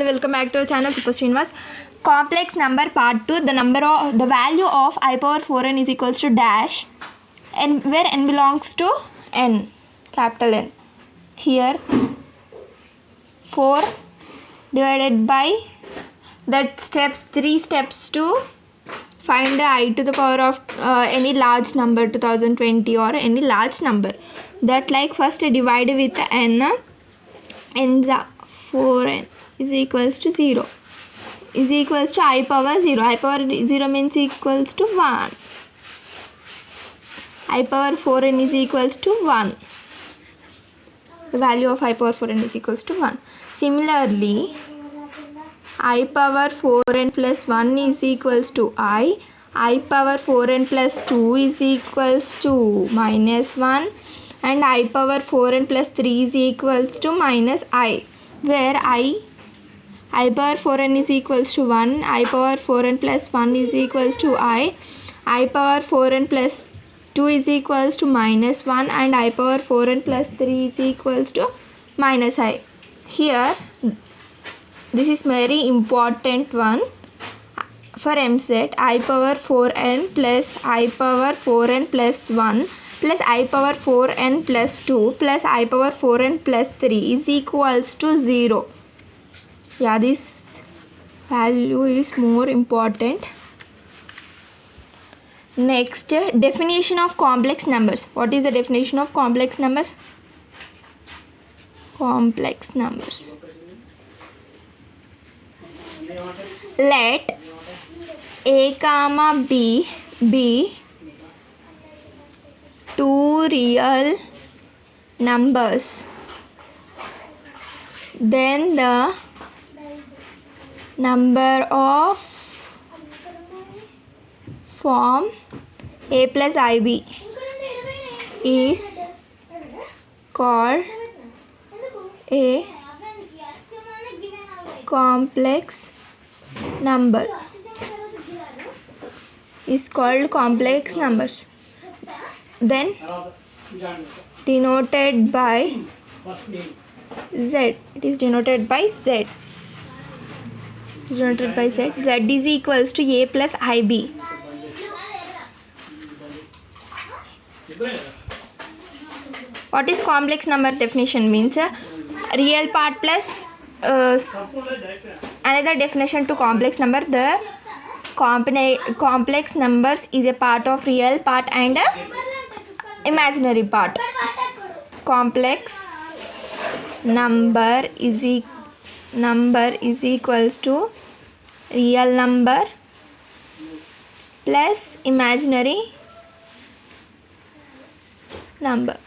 welcome back to our channel Super SRINIVAS. Complex number part 2. The value of I power 4n is equals to dash, and where n belongs to n, capital N. Here 4 divided by that three steps to find the I to the power of any large number, 2020 or any large number. That like first divide with n, n 4n is equals to 0 is equals to I power 0. I power 0 means equals to 1. I power 4n is equals to 1. The value of I power 4n is equals to 1. Similarly, I power 4n plus 1 is equals to I power 4n plus 2 is equals to minus 1, and I power 4n plus 3 is equals to minus I, where I power 4n is equals to 1, I power 4n plus 1 is equals to I power 4n plus 2 is equals to minus 1, and I power 4n plus 3 is equals to minus I. Here this is very important one for Eamcet. I power 4n plus I power 4n plus 1 plus I power 4n plus 2 plus I power 4n plus 3 is equals to 0. Yeah, this value is more important. Next, definition of complex numbers. What is the definition of complex numbers? Complex numbers. Let a comma b be two real numbers, then the number of form a plus ib is called a complex number. Is called complex numbers. Then denoted by z. It is denoted by z. It is denoted by z. Z is equals to a plus ib. What is complex number definition? Means real part plus another definition to complex number. The complex numbers is a part of real part and imaginary part. Complex number is equals to real number plus imaginary number.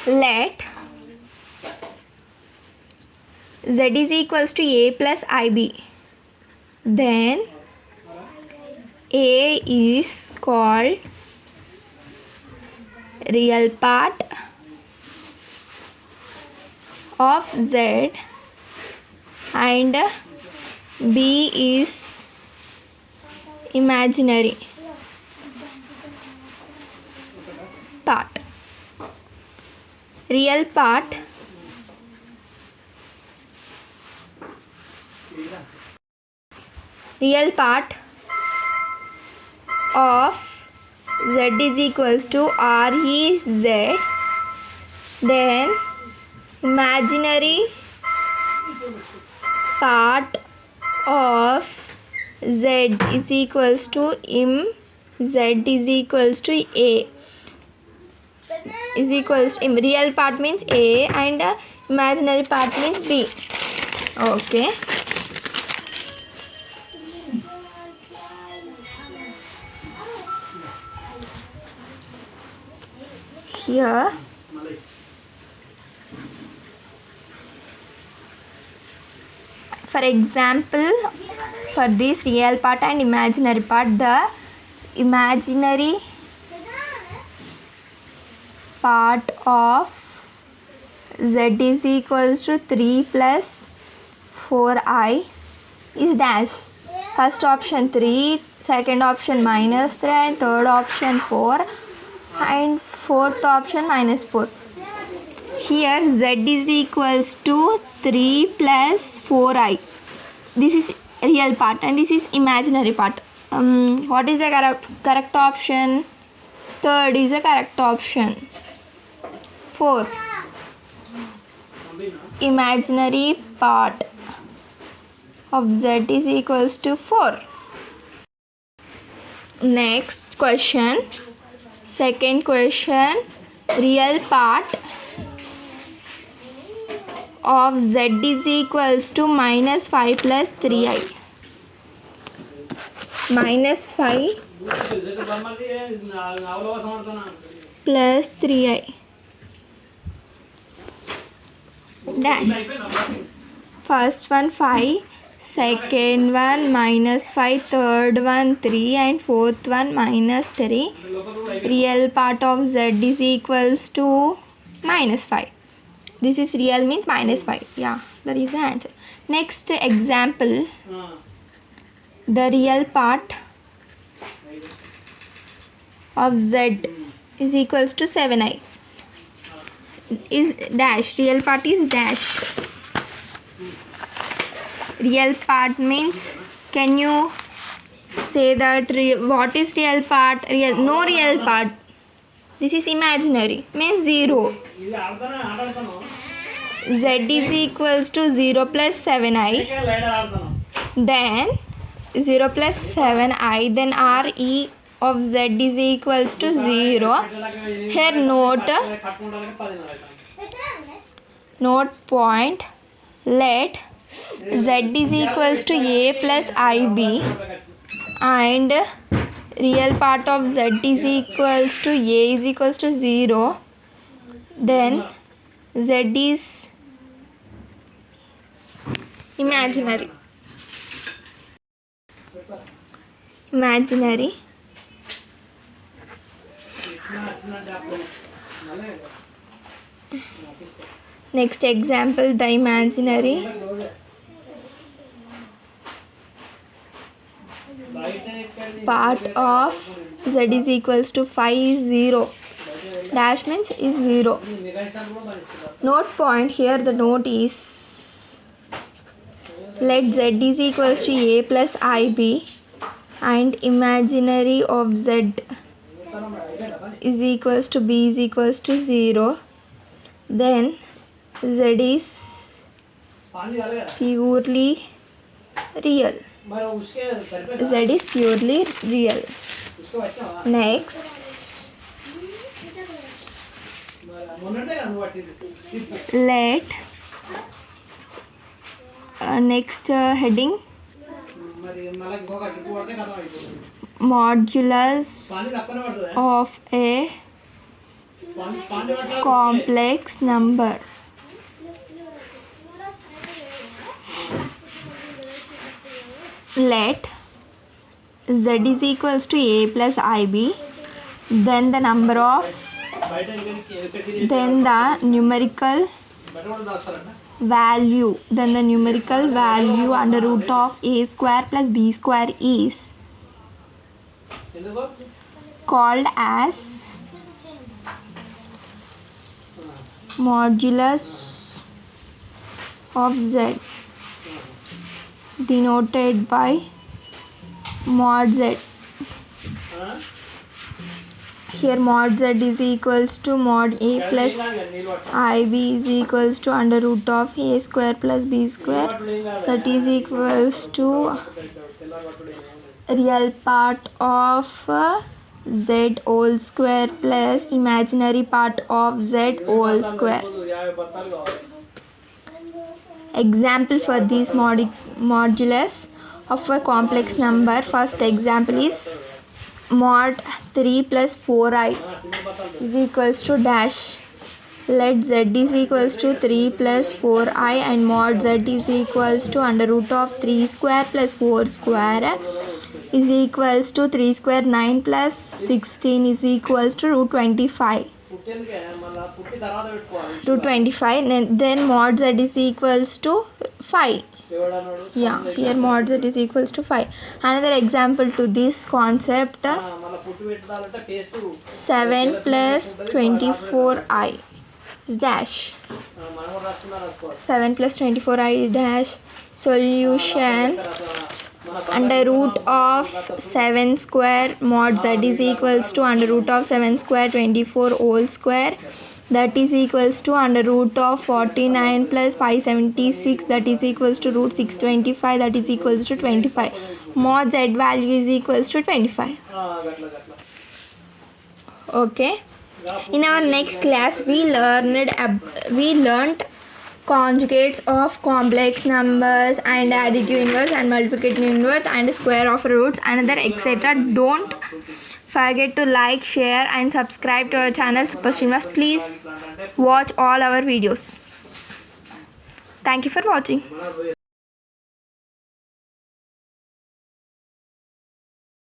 Let z is equals to a plus ib, then a is called real part of z and b is imaginary part. Real part of z is equals to rez, then imaginary part of z is equals to im, z is equals to a, is equals to real part means a and imaginary part means b. Okay. Here for example, for this real part and imaginary part, the imaginary part of z is equals to 3 plus 4i is dash. First option 3, second option minus 3, and third option 4, and fourth option minus 4. Here z is equals to 3 plus 4i. This is real part and this is imaginary part. What is the correct option? Third is the correct option. 4. Imaginary part of z is equals to 4. Next question. Second question. Real part of z is equals to minus 5 plus 3i. Minus 5 plus 3i. Dash. First one 5, second one minus 5, third one 3 and fourth one minus 3. Real part of z is equals to minus 5. This is real means minus 5. Yeah, that is the answer. Next example. The real part of z is equals to 7i. Is dash. Real part is dash. Real part means, can you say that what is real part? No real part. This is imaginary, means 0. Z is equals to 0 plus 7i. Then 0 plus 7i. Then Re of z is equals to 0. Here note point. Let z is equals to a plus ib and real part of z is equals to a is equals to 0. Then z is imaginary. Next example, the imaginary part of z is equals to 5 is 0. Dash means is 0. Note point, here the note is, let z is equals to a plus ib and imaginary of z is equals to b is equals to 0. Then z is purely real. Z is purely real. Next, let next heading, modulus of a complex number. Let z is equals to a plus ib, then the numerical value, under root of a square plus b square is called as modulus of z, denoted by mod z. Here mod z is equals to mod a plus ib is equals to under root of a square plus b square, that is equals to real part of z whole square plus imaginary part of z whole square. Example for this modulus of a complex number. First example is mod 3 plus 4i is equals to dash. Let z is equals to 3 plus 4i and mod z is equals to under root of 3 square plus 4 square is equals to 3 square 9 plus 16 is equals to root 25. Root 25. Then mod z is equals to 5. Yeah, here mod z is equals to 5. Another example to this concept, 7 plus 24i is dash. 7 plus 24 I dash. Solution under root of 7 square mod z is equals to under root of 7 square 24 whole square, that is equals to under root of 49 plus 576, that is equals to root 625, that is equals to 25. Mod z value is equals to 25. Okay. In our next class we learned conjugates of complex numbers and additive inverse and multiplicative inverse and square of roots and other etc. Don't forget to like, share and subscribe to our channel Super SRINIVAS. Please watch all our videos. Thank you for watching.